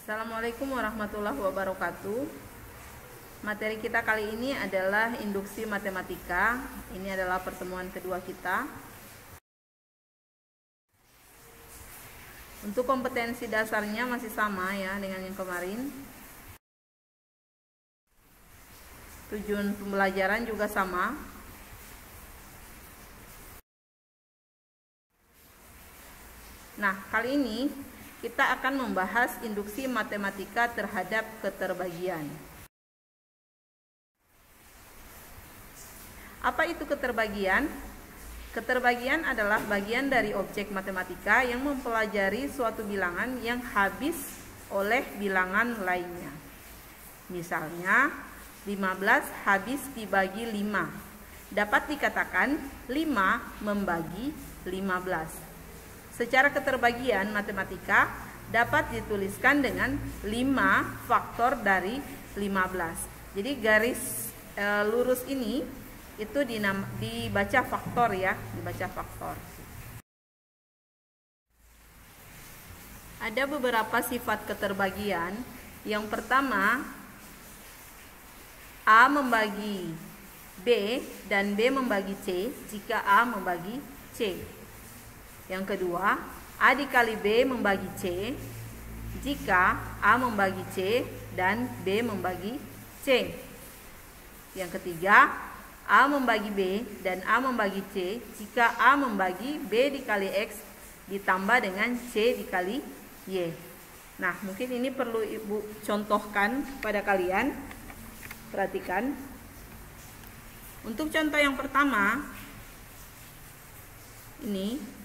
Assalamualaikum warahmatullahi wabarakatuh. Materi kita kali ini adalah induksi matematika. Ini adalah pertemuan kedua kita. Untuk kompetensi dasarnya masih sama ya dengan yang kemarin. Tujuan pembelajaran juga sama. Nah, kali ini kita akan membahas induksi matematika terhadap keterbagian. Apa itu keterbagian? Keterbagian adalah bagian dari objek matematika yang mempelajari suatu bilangan yang habis oleh bilangan lainnya. Misalnya, 15 habis dibagi 5. Dapat dikatakan 5 membagi 15. Secara keterbagian matematika dapat dituliskan dengan 5 faktor dari 15. Jadi garis lurus ini itu dibaca faktor ya, dibaca faktor. Ada beberapa sifat keterbagian. Yang pertama, A membagi B dan B membagi C jika A membagi C. Yang kedua, A dikali B membagi C jika A membagi C dan B membagi C. Yang ketiga, A membagi B dan A membagi C jika A membagi B dikali X ditambah dengan C dikali Y. Nah, mungkin ini perlu Ibu contohkan pada kalian. Perhatikan. Untuk contoh yang pertama, ini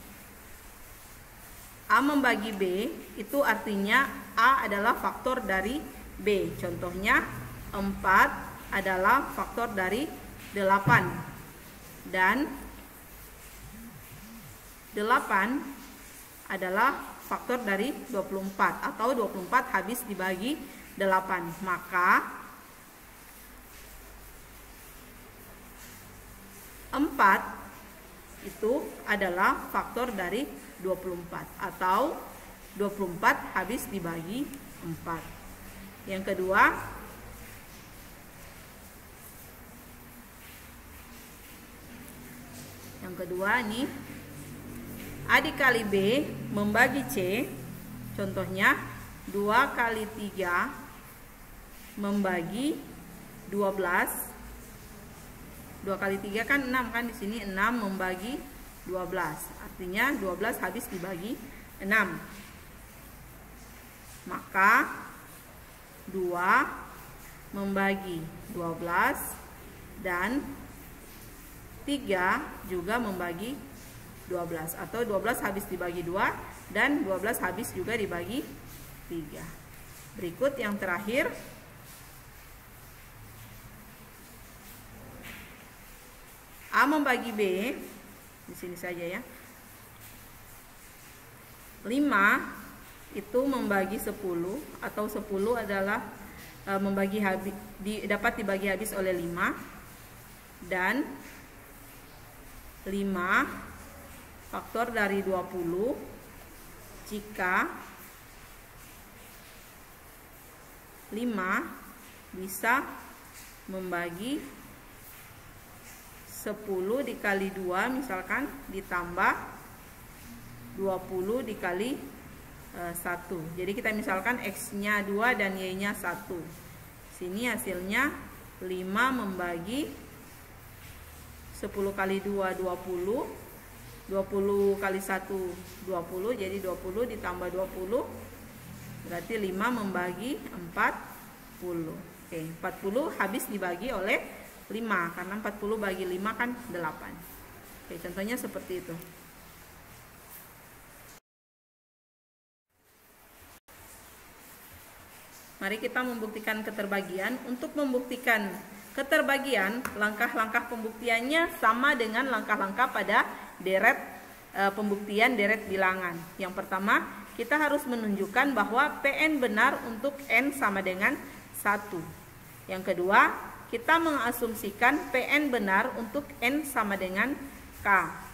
A membagi B, itu artinya A adalah faktor dari B. Contohnya 4 adalah faktor dari 8. Dan 8 adalah faktor dari 24. Atau 24 habis dibagi 8. Maka 4 itu adalah faktor dari 24 atau 24 habis dibagi 4. Yang kedua nih, A dikali B membagi C. Contohnya 2 kali 3 membagi 12. 2 kali 3 kan 6 kan, di sini 6 membagi 12. Artinya 12 habis dibagi 6. Maka 2 membagi 12 dan 3 juga membagi 12. Atau 12 habis dibagi 2 dan 12 habis juga dibagi 3. Berikut yang terakhir. A membagi B, di sini saja ya. 5 itu membagi 10 atau 10 adalah dapat dibagi habis oleh 5, dan 5 faktor dari 20 jika 5 bisa membagi 10 dikali 2 misalkan ditambah 20 dikali 1. Jadi kita misalkan X-nya 2 dan Y-nya 1. Sini hasilnya 5 membagi 10 kali 2 20. 20 kali 1 20. Jadi 20 ditambah 20 berarti 5 membagi 40. Oke, 40 habis dibagi oleh 5 karena 40 bagi 5 kan 8. Oke, contohnya seperti itu. Mari kita membuktikan keterbagian. Untuk membuktikan keterbagian, langkah-langkah pembuktiannya sama dengan langkah-langkah pada deret pembuktian deret bilangan. Yang pertama, kita harus menunjukkan bahwa PN benar untuk N sama dengan 1. Yang kedua, kita mengasumsikan PN benar untuk N sama dengan K.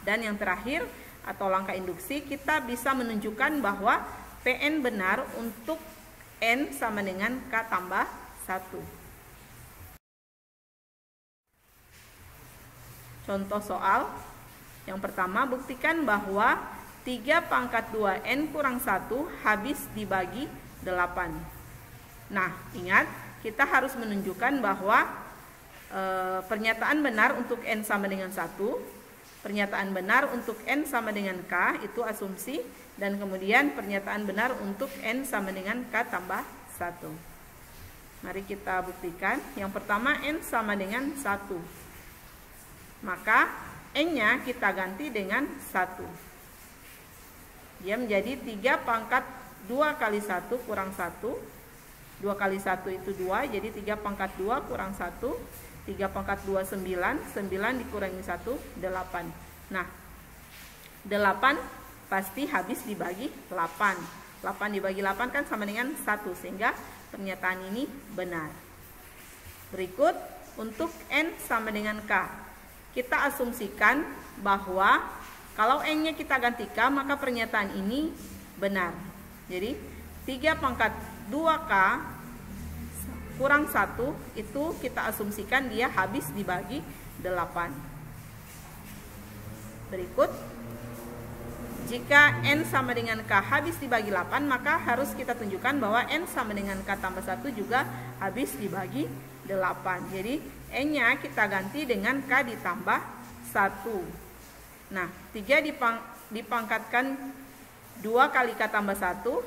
Dan yang terakhir, atau langkah induksi, kita bisa menunjukkan bahwa PN benar untuk N sama dengan K tambah 1. Contoh soal yang pertama, buktikan bahwa 3 pangkat 2N kurang 1 habis dibagi 8. Nah, ingat, kita harus menunjukkan bahwa pernyataan benar untuk N sama dengan 1, pernyataan benar untuk N sama dengan K, itu asumsi, dan kemudian pernyataan benar untuk N sama dengan K tambah 1. Mari kita buktikan. Yang pertama, N sama dengan 1. Maka N-nya kita ganti dengan 1. Dia menjadi 3 pangkat 2 kali 1 kurang 1. 2 kali 1 itu 2, jadi 3 pangkat 2 kurang 1. 3 pangkat 2, 9. 9 dikurangi 1, 8. Nah, 8 pasti habis dibagi 8. 8 dibagi 8 kan sama dengan 1, sehingga pernyataan ini benar. Berikut, untuk N sama dengan K. Kita asumsikan bahwa kalau N-nya kita ganti K, maka pernyataan ini benar. Jadi 3 pangkat 2K kurang 1 itu kita asumsikan dia habis dibagi 8. Berikut, jika N sama dengan K habis dibagi 8, maka harus kita tunjukkan bahwa N sama dengan K tambah 1 juga habis dibagi 8. Jadi N-nya kita ganti dengan K ditambah 1. Nah, 3 dipangkatkan 2 kali K tambah 1.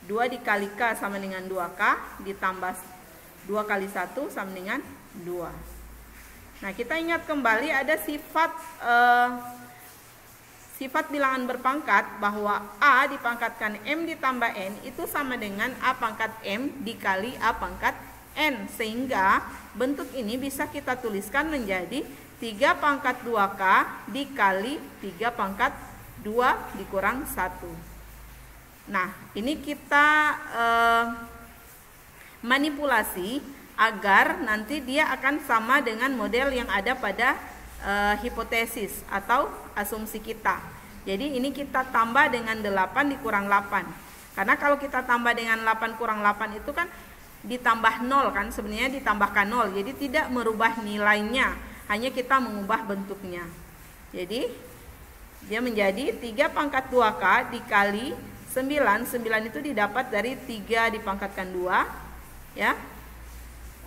2 dikali K sama dengan 2K, ditambah 2 kali 1 sama dengan 2. Nah, kita ingat kembali ada sifat bilangan berpangkat, bahwa A dipangkatkan M ditambah N itu sama dengan A pangkat M dikali A pangkat N. Sehingga bentuk ini bisa kita tuliskan menjadi 3 pangkat 2K dikali 3 pangkat 2 dikurang 1. Nah, ini kita manipulasi agar nanti dia akan sama dengan model yang ada pada hipotesis atau asumsi kita. Jadi ini kita tambah dengan 8 dikurang 8. Karena kalau kita tambah dengan 8 kurang 8 itu kan ditambah 0 kan, sebenarnya ditambahkan 0. Jadi tidak merubah nilainya, hanya kita mengubah bentuknya. Jadi dia menjadi 3 pangkat 2K dikali 9. 9 itu didapat dari 3 dipangkatkan 2, ya,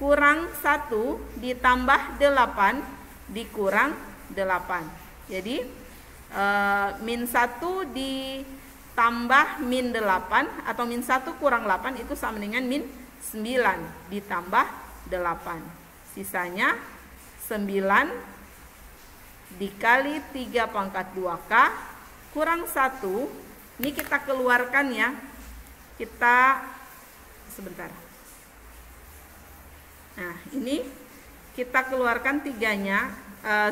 kurang 1 ditambah 8 dikurang 8. Jadi min 1 ditambah min 8 atau min 1 kurang 8 itu sama dengan min 9 ditambah 8. Sisanya 9 dikali 3 pangkat 2K kurang 1. Ini kita keluarkan ya. Kita sebentar. Nah, ini kita keluarkan 3-nya,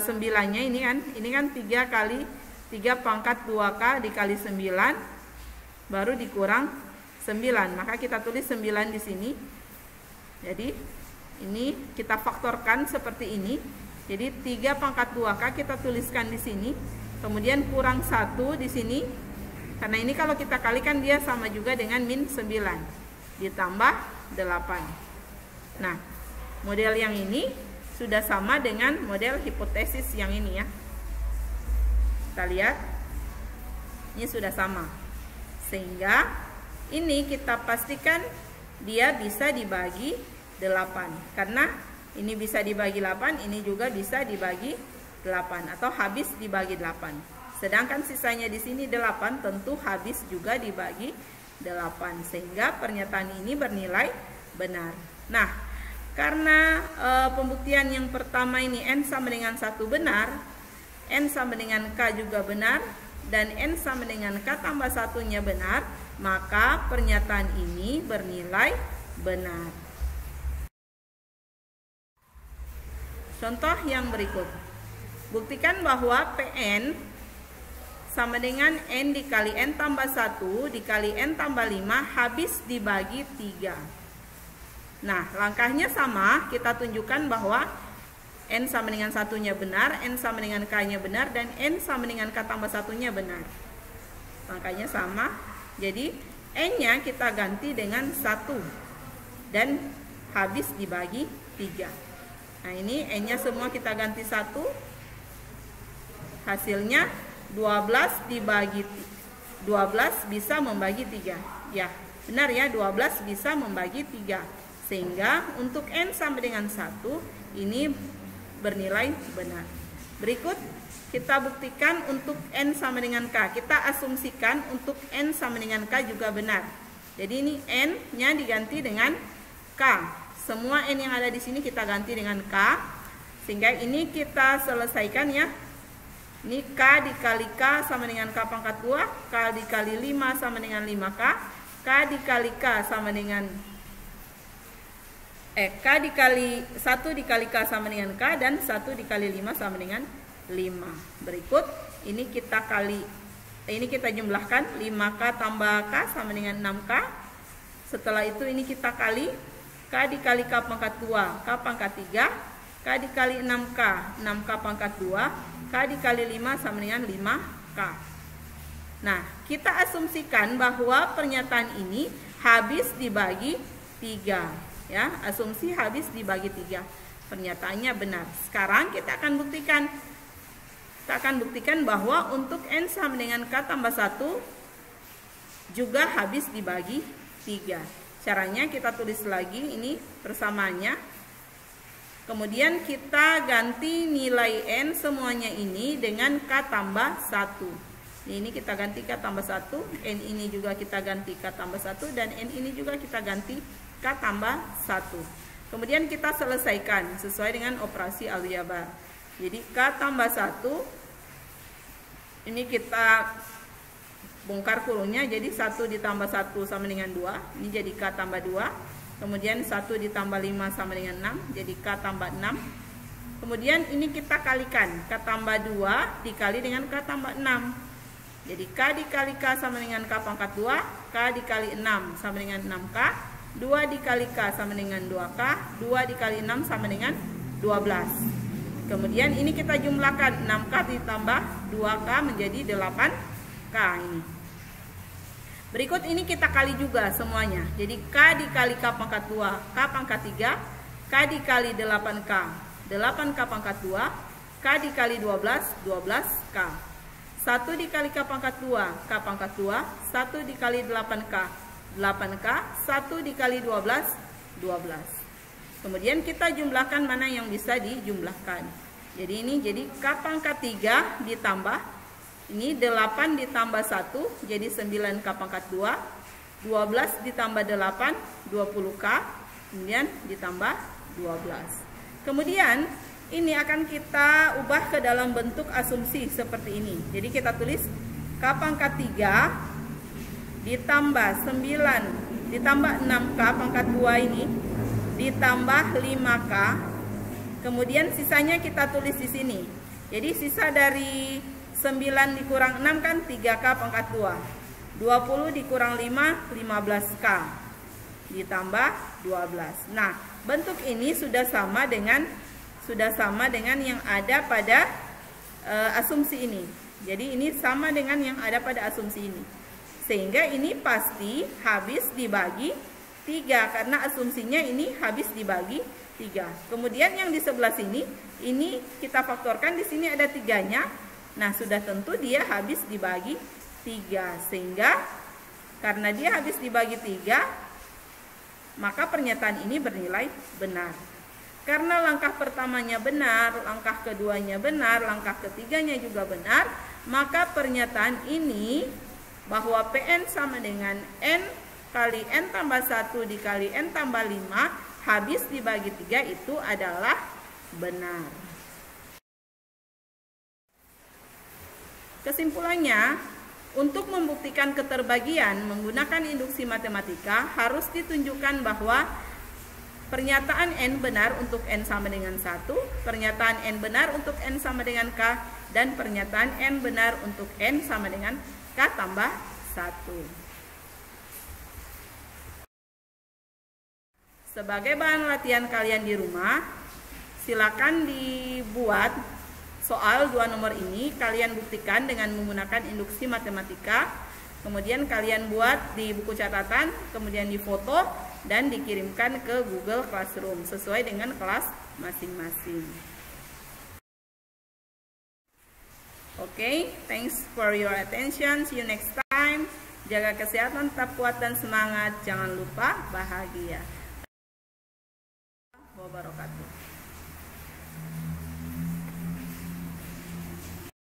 9-nya ini kan 3 kali 3 pangkat 2K dikali 9 baru dikurang 9. Maka kita tulis 9 di sini. Jadi ini kita faktorkan seperti ini. Jadi 3 pangkat 2K kita tuliskan di sini. Kemudian kurang 1 di sini. Karena ini kalau kita kalikan dia sama juga dengan min 9 ditambah 8. Nah, model yang ini sudah sama dengan model hipotesis yang ini ya. Kita lihat, ini sudah sama. Sehingga ini kita pastikan dia bisa dibagi 8. Karena ini bisa dibagi 8, ini juga bisa dibagi 8 atau habis dibagi 8. Sedangkan sisanya di sini 8 tentu habis juga dibagi 8. Sehingga pernyataan ini bernilai benar. Nah, karena pembuktian yang pertama ini N sama dengan 1 benar, N sama dengan K juga benar, dan N sama dengan K tambah 1-nya benar, maka pernyataan ini bernilai benar. Contoh yang berikut. Buktikan bahwa Pn sama dengan N dikali N tambah 1 dikali N tambah 5 habis dibagi 3. Nah, langkahnya sama. Kita tunjukkan bahwa N sama dengan 1-nya benar, N sama dengan K-nya benar, dan N sama dengan K tambah 1-nya benar. Langkahnya sama. Jadi N-nya kita ganti dengan 1 dan habis dibagi 3. Nah, ini N-nya semua kita ganti 1. Hasilnya 12 dibagi 12 bisa membagi 3. Ya, benar ya, 12 bisa membagi 3. Sehingga untuk N sama dengan 1 ini bernilai benar. Berikut kita buktikan untuk N sama dengan K. Kita asumsikan untuk N sama dengan K juga benar. Jadi ini N-nya diganti dengan K. Semua N yang ada di sini kita ganti dengan K. Sehingga ini kita selesaikan ya. Ini K dikali K sama dengan K pangkat 2. K dikali 5 sama dengan 5K. K dikali K sama dengan K dikali 1 dikali K sama dengan K. Dan 1 dikali 5 sama dengan 5. Berikut ini kita jumlahkan 5K tambah K sama dengan 6K. Setelah itu ini kita kali K dikali K pangkat 2 K pangkat 3, K dikali 6K 6K pangkat 2, K dikali 5 sama dengan 5K. Nah, kita asumsikan bahwa pernyataan ini habis dibagi 3 ya. Asumsi habis dibagi 3. Pernyataannya benar. Sekarang kita akan buktikan. Kita akan buktikan bahwa untuk N sama dengan K tambah 1 juga habis dibagi 3. Caranya kita tulis lagi ini persamaannya. Kemudian kita ganti nilai N semuanya ini dengan K tambah 1. Ini kita ganti K tambah 1. N ini juga kita ganti K tambah 1. Dan N ini juga kita ganti K tambah 1. Kemudian kita selesaikan sesuai dengan operasi aljabar. Jadi K tambah 1. Ini kita bongkar kurungnya, jadi 1 ditambah 1 sama dengan 2. Ini jadi K tambah 2. Kemudian 1 ditambah 5 sama dengan 6. Jadi K tambah 6. Kemudian ini kita kalikan. K tambah 2 dikali dengan K tambah 6. Jadi K dikali K sama dengan K pangkat 2. K dikali 6 sama dengan 6K. 2 dikali K sama dengan 2K. 2 dikali 6 sama dengan 12. Kemudian ini kita jumlahkan 6K ditambah 2K menjadi 8K ini. Berikut ini kita kali juga semuanya. Jadi K dikali K pangkat 2, K pangkat 3, K dikali 8K, 8K pangkat 2, K dikali 12, 12K. 1 dikali K pangkat 2, K pangkat 2, 1 dikali 8K, 8K, 1 dikali 12, 12. Kemudian kita jumlahkan mana yang bisa dijumlahkan. Jadi ini jadi K pangkat 3 ditambah ini 8 ditambah 1 jadi 9K pangkat 2. 12 ditambah 8 20K. Kemudian ditambah 12. Kemudian ini akan kita ubah ke dalam bentuk asumsi seperti ini. Jadi kita tulis K pangkat 3 ditambah 9 ditambah 6K pangkat 2 ini ditambah 5K. Kemudian sisanya kita tulis di sini. Jadi sisa dari 9 dikurang 6 kan 3K pangkat 2. 20 dikurang 5 15K ditambah 12. Nah, bentuk ini sudah sama dengan yang ada pada asumsi ini. Jadi ini sama dengan yang ada pada asumsi ini. Sehingga ini pasti habis dibagi 3 karena asumsinya ini habis dibagi 3. Kemudian yang di sebelah sini ini kita faktorkan, di sini ada 3-nya. Nah, sudah tentu dia habis dibagi 3. Sehingga karena dia habis dibagi 3, maka pernyataan ini bernilai benar. Karena langkah pertamanya benar, langkah keduanya benar, langkah ketiganya juga benar, maka pernyataan ini bahwa PN sama dengan N kali N tambah 1 dikali N tambah 5 habis dibagi 3 itu adalah benar. Kesimpulannya, untuk membuktikan keterbagian menggunakan induksi matematika harus ditunjukkan bahwa pernyataan N benar untuk N sama dengan 1, pernyataan N benar untuk N sama dengan K, dan pernyataan N benar untuk N sama dengan K tambah 1. Sebagai bahan latihan kalian di rumah, silakan dibuat soal 2 nomor ini. Kalian buktikan dengan menggunakan induksi matematika. Kemudian kalian buat di buku catatan, kemudian difoto dan dikirimkan ke Google Classroom sesuai dengan kelas masing-masing. Oke, thanks for your attention. See you next time. Jaga kesehatan, tetap kuat dan semangat. Jangan lupa bahagia. Wabarakatuh.